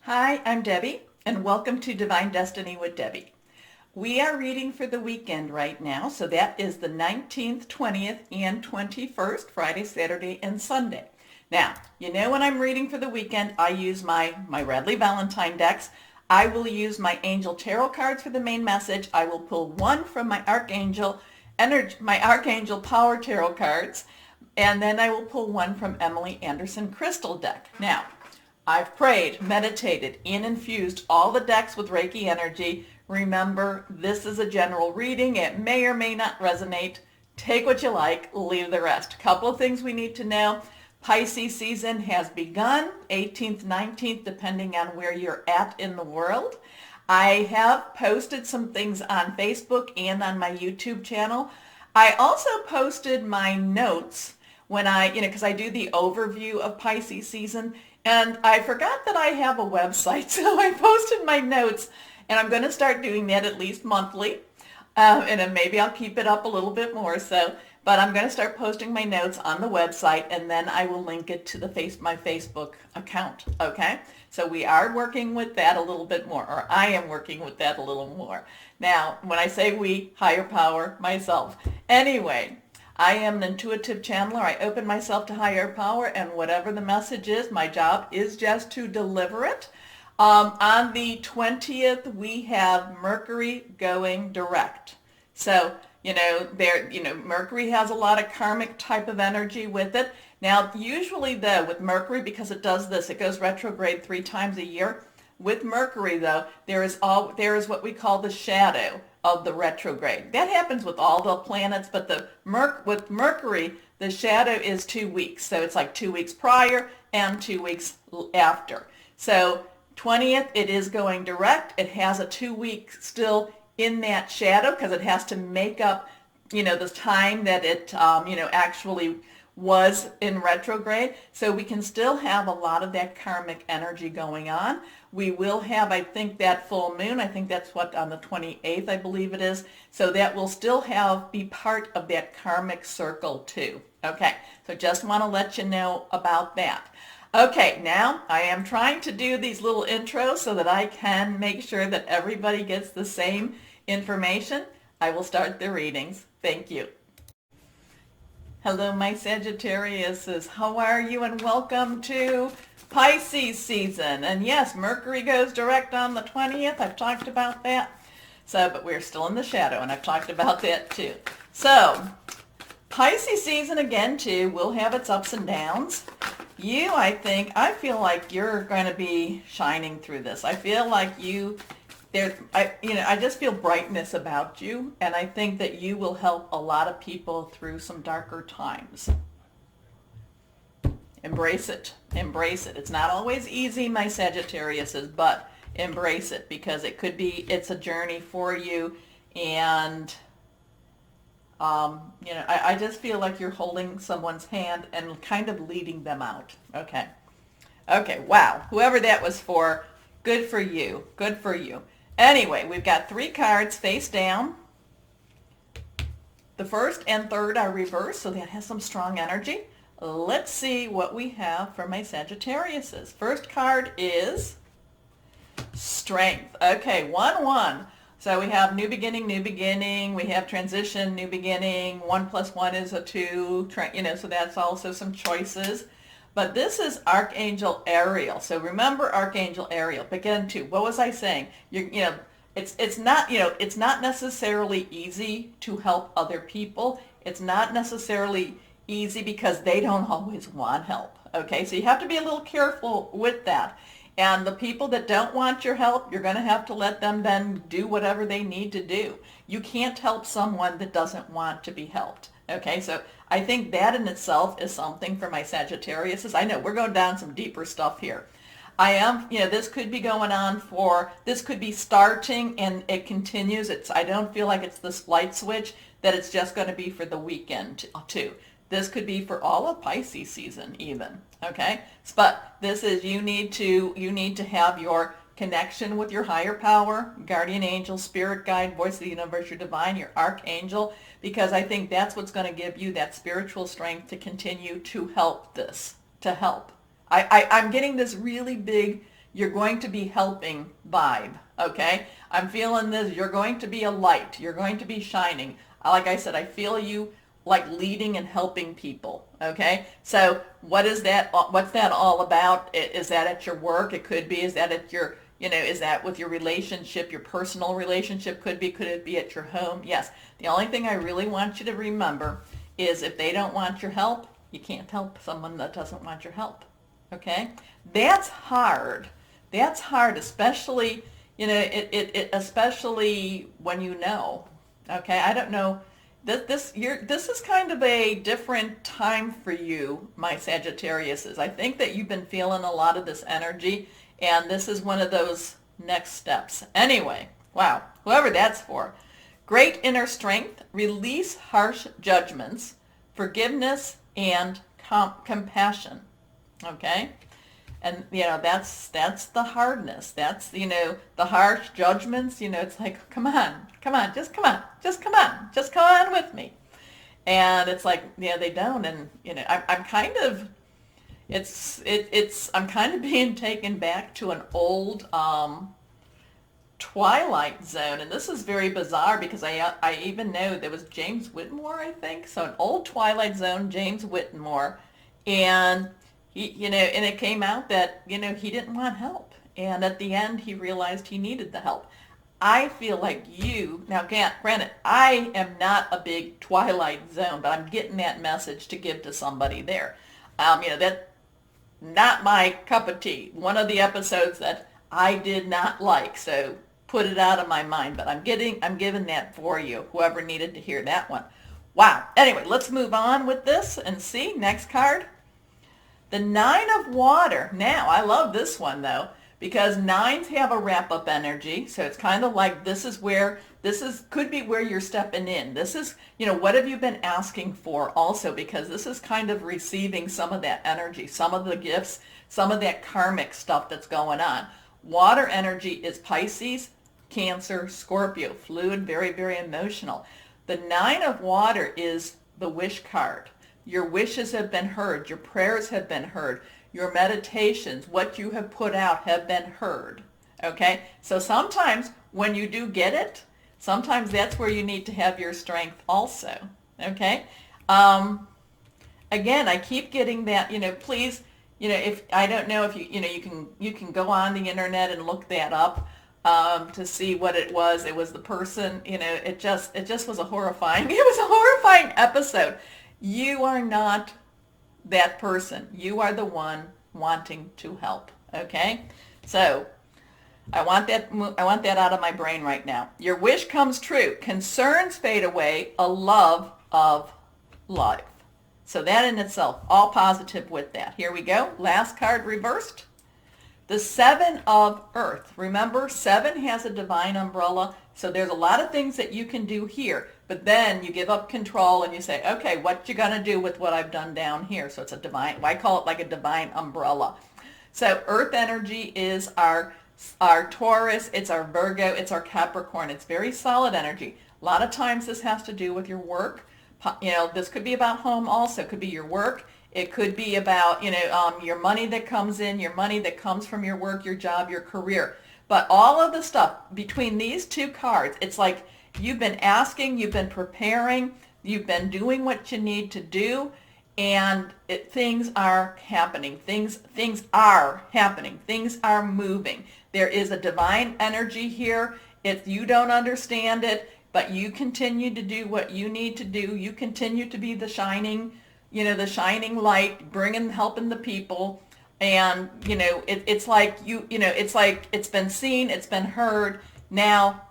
Hi, I'm Debbie, and welcome to Divine Destiny with Debbie. We are reading for the weekend right now, so that is the 19th, 20th, and 21st, Friday, Saturday, and Sunday. Now, you know when I'm reading for the weekend, I use my Radley Valentine decks. I will use my Angel Tarot cards for the main message. I will pull one from my Archangel Power Tarot cards, and then I will pull one from Emily Anderson Crystal deck. Now, I've prayed, meditated, and infused all the decks with Reiki energy. Remember, this is a general reading. It may or may not resonate. Take what you like, leave the rest. A couple of things we need to know. Pisces season has begun, 18th, 19th, depending on where you're at in the world. I have posted some things on Facebook and on my YouTube channel. I also posted my notes when because I do the overview of Pisces season, and I forgot that I have a website, so I posted my notes, and I'm going to start doing that at least monthly, and then maybe I'll keep it up a little bit more, but I'm going to start posting my notes on the website, and then I will link it to my Facebook account, okay? So we are working with that a little bit more, or I am working with that a little more. Now, when I say we, higher power, myself. Anyway, I am an intuitive channeler. I open myself to higher power, and whatever the message is, my job is just to deliver it. On the 20th, we have Mercury going direct. So, Mercury has a lot of karmic type of energy with it. Now, usually though, with Mercury, because it does this, it goes retrograde 3 times a year. With Mercury though, there is what we call the shadow of the retrograde. That happens with all the planets, but with Mercury, the shadow is 2 weeks. So it's like 2 weeks prior and 2 weeks after. So 20th, it is going direct. It has a 2 week still in that shadow because it has to make up, the time that it, actually was in retrograde. So we can still have a lot of that karmic energy going on. We will have, I think, that full moon. I think that's on the 28th, I believe it is. So that will still be part of that karmic circle too. Okay, so just want to let you know about that. Okay, now I am trying to do these little intros so that I can make sure that everybody gets the same information. I will start the readings. Thank you. Hello, my Sagittariuses. How are you? And welcome to Pisces season. And yes, Mercury goes direct on the 20th. I've talked about that. But we're still in the shadow, and I've talked about that too. So, Pisces season again too will have its ups and downs. I feel like you're going to be shining through this. I feel like I just feel brightness about you, and I think that you will help a lot of people through some darker times. Embrace it. Embrace it. It's not always easy, my Sagittariuses, but embrace it because it's a journey for you, and I just feel like you're holding someone's hand and kind of leading them out. Okay. Okay, wow. Whoever that was for, good for you. Good for you. Anyway, we've got 3 cards face down. The first and third are reversed, so that has some strong energy. Let's see what we have for my Sagittariuses. First card is Strength. Okay, 1-1. So we have new beginning, we have transition, new beginning, 1 + 1 is a 2, so that's also some choices. But this is Archangel Ariel. So remember Archangel Ariel. Again, too, what was I saying? It's not necessarily easy to help other people. It's not necessarily easy because they don't always want help. Okay, so you have to be a little careful with that. And the people that don't want your help, you're going to have to let them then do whatever they need to do. You can't help someone that doesn't want to be helped. Okay, so I think that in itself is something for my Sagittarius. I know we're going down some deeper stuff here. This could be going on this could be starting and it continues. I don't feel like it's this light switch that it's just going to be for the weekend too. This could be for all of Pisces season even, okay? But this is, you need to have your connection with your higher power, guardian angel, spirit guide, voice of the universe, your divine, your archangel, because I think that's what's going to give you that spiritual strength to continue to help this, to help. I'm getting this really big you're going to be helping vibe, okay? I'm feeling this. You're going to be a light. You're going to be shining. Like I said, I feel you like leading and helping people, okay? So what is that? What's that all about? Is that at your work? It could be. Is that at your, is that with your relationship, your personal relationship? Could be. Could it be at your home? Yes. The only thing I really want you to remember is if they don't want your help, you can't help someone that doesn't want your help, okay? That's hard. That's hard, especially, especially when okay? I don't know. This is kind of a different time for you, my Sagittariuses. I think that you've been feeling a lot of this energy, and this is one of those next steps. Anyway, wow, whoever that's for. Great inner strength, release harsh judgments, forgiveness, and compassion. Okay? And, that's the hardness. That's, the harsh judgments. It's like, come on, just come on with me. And it's like, they don't. And, I'm kind of, I'm kind of being taken back to an old Twilight Zone. And this is very bizarre because I even know there was James Whitmore, I think. So an old Twilight Zone, James Whitmore. And and it came out that, he didn't want help. And at the end, he realized he needed the help. I feel like now granted, I am not a big Twilight Zone, but I'm getting that message to give to somebody there. That's not my cup of tea. One of the episodes that I did not like, so put it out of my mind, but I'm giving that for you, whoever needed to hear that one. Wow. Anyway, let's move on with this and see. Next card. The Nine of Water. Now, I love this one, though, because nines have a wrap-up energy. So it's kind of like could be where you're stepping in. This is, what have you been asking for also, because this is kind of receiving some of that energy, some of the gifts, some of that karmic stuff that's going on. Water energy is Pisces, Cancer, Scorpio, fluid, very, very emotional. The Nine of Water is the wish card. Your wishes have been heard. Your prayers have been heard. Your meditations, what you have put out, have been heard. Okay? So sometimes when you do get it, sometimes that's where you need to have your strength also. Okay? Again, I keep getting that, please, if I don't know if you can go on the internet and look that up to see what it was. It was the person, it just was it was a horrifying episode. You are not that person. You are the one wanting to help. Okay? So I want that out of my brain right now. Your wish comes true. Concerns fade away. A love of life. So that in itself, all positive with that. Here we go. Last card reversed. The Seven of Earth. Remember, 7 has a divine umbrella. So there's a lot of things that you can do here. But then you give up control and you say, okay, what you going to do with what I've done down here? So it's a divine, I call it like a divine umbrella. So Earth energy is our Taurus, it's our Virgo, it's our Capricorn. It's very solid energy. A lot of times this has to do with your work. This could be about home also. It could be your work. It could be about, your money that comes in, your money that comes from your work, your job, your career. But all of the stuff between these two cards, it's like you've been asking, you've been preparing, you've been doing what you need to do, and things are happening. Things are happening. Things are moving. There is a divine energy here. If you don't understand it, but you continue to do what you need to do, you continue to be the shining light, helping the people. And, it's like it's been seen, it's been heard. Now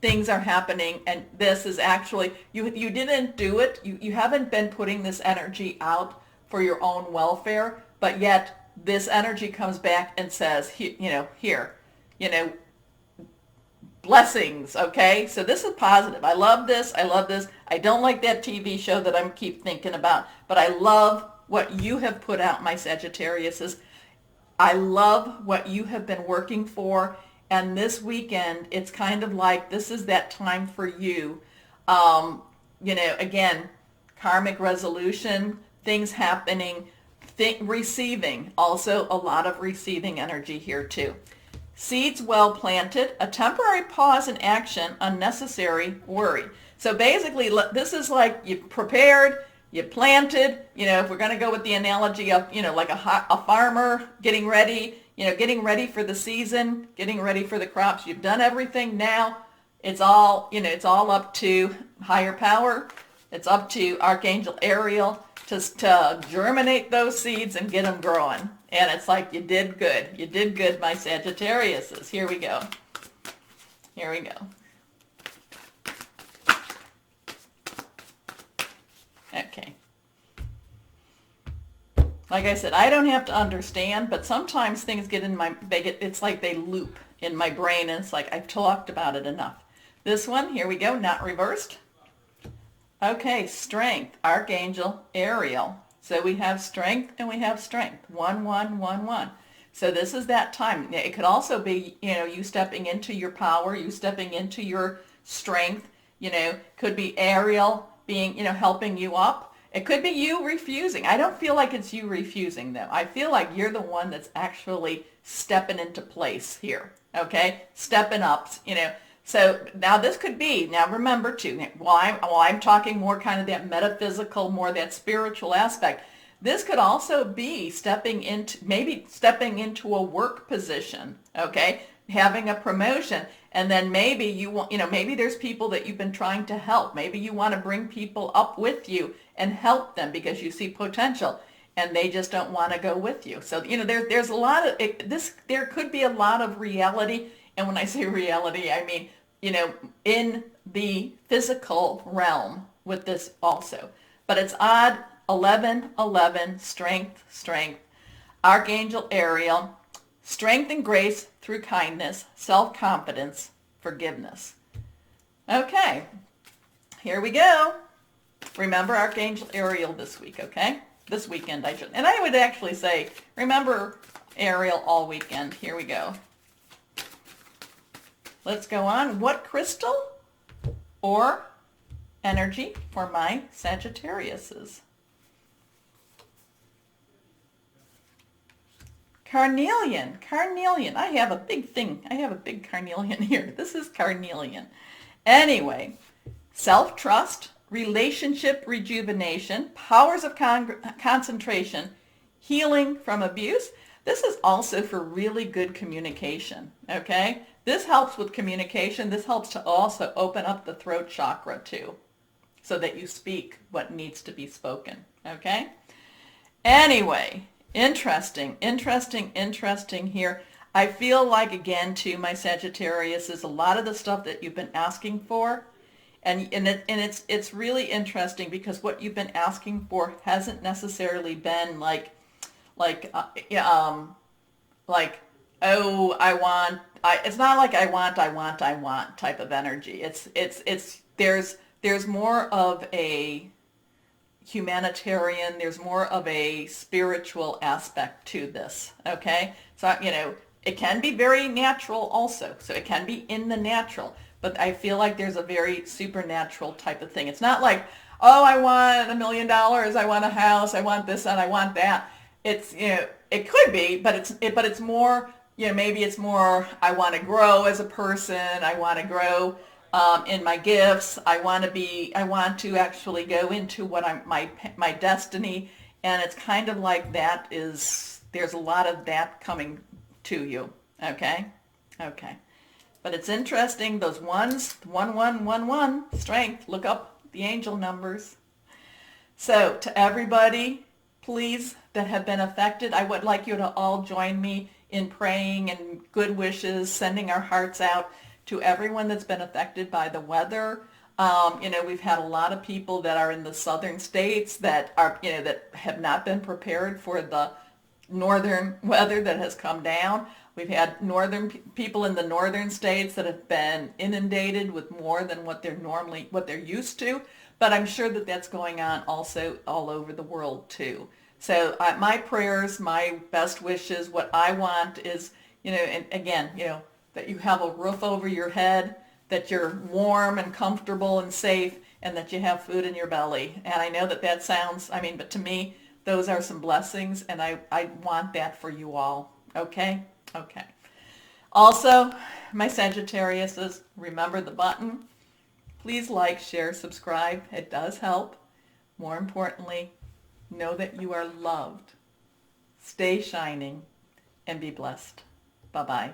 things are happening, and this is actually, you didn't do it. You haven't been putting this energy out for your own welfare, but yet this energy comes back and says, here, blessings, okay? So this is positive. I love this. I don't like that TV show that I keep thinking about, but I love what you have put out, my Sagittariuses. I love what you have been working for, and this weekend, it's kind of like this is that time for you. Again, karmic resolution, things happening, Receiving, also a lot of receiving energy here too. Seeds well planted, a temporary pause in action, unnecessary worry. So basically, this is like you prepared, you planted, if we're going to go with the analogy of, like a farmer getting ready, getting ready for the season, getting ready for the crops. You've done everything now. It's all, it's all up to higher power. It's up to Archangel Ariel to germinate those seeds and get them growing. And it's like you did good. You did good, my Sagittariuses. Here we go. Here we go. Okay. Like I said, I don't have to understand, but sometimes things get in it's like they loop in my brain, and it's like I've talked about it enough. This one, here we go, not reversed. Okay, strength, Archangel Ariel. So we have strength and we have strength. 1, 1, 1, 1. So this is that time. It could also be, you stepping into your power, you stepping into your strength. Could be Ariel being, helping you up. It could be you refusing. I don't feel like it's you refusing, though. I feel like you're the one that's actually stepping into place here. Okay, stepping up. So now this could be, now remember too, while I'm talking more kind of that metaphysical, more that spiritual aspect, this could also be stepping into a work position, okay, having a promotion, and then maybe you want, maybe there's people that you've been trying to help. Maybe you want to bring people up with you and help them because you see potential, and they just don't want to go with you. So, there's a lot of, there could be a lot of reality. And when I say reality, I mean, in the physical realm with this also. But it's odd, 11, 11, strength, strength, Archangel Ariel, strength and grace through kindness, self-confidence, forgiveness. Okay, here we go. Remember Archangel Ariel this week, okay? This weekend, and I would actually say, remember Ariel all weekend. Here we go. Let's go on. What crystal or energy for my Sagittariuses? Carnelian. Carnelian. I have a big thing. I have a big carnelian here. This is carnelian. Anyway, self-trust, relationship rejuvenation, powers of concentration, healing from abuse. This is also for really good communication, okay? This helps with communication. This helps to also open up the throat chakra too, so that you speak what needs to be spoken, okay? Anyway, interesting here. I feel like, again, too, my Sagittarius, is a lot of the stuff that you've been asking for, and it's really interesting because what you've been asking for hasn't necessarily been like oh, it's not like I want type of energy. There's more of a humanitarian, there's more of a spiritual aspect to this, okay? So, it can be very natural also. So it can be in the natural, but I feel like there's a very supernatural type of thing. It's not like, oh, I want $1 million, I want a house, I want this and I want that. It's, it could be, but it's more, maybe it's more, I want to grow as a person. I want to grow in my gifts. I want to actually go into what my destiny. And it's kind of like there's a lot of that coming to you. Okay. Okay. But it's interesting. Those ones, 1111, strength, look up the angel numbers. So to everybody, please, that have been affected, I would like you to all join me in praying and good wishes, sending our hearts out to everyone that's been affected by the weather. We've had a lot of people that are in the southern states that are, that have not been prepared for the northern weather that has come down. We've had people in the northern states that have been inundated with more than what they're used to. But I'm sure that that's going on also all over the world too. So my prayers, my best wishes, what I want is, and again, that you have a roof over your head, that you're warm and comfortable and safe, and that you have food in your belly. And I know that sounds, but to me, Those are some blessings, and I want that for you all. Okay? Okay. Also, my Sagittariuses, remember the button. Please like, share, subscribe. It does help. More importantly, know that you are loved. Stay shining and be blessed. Bye-bye.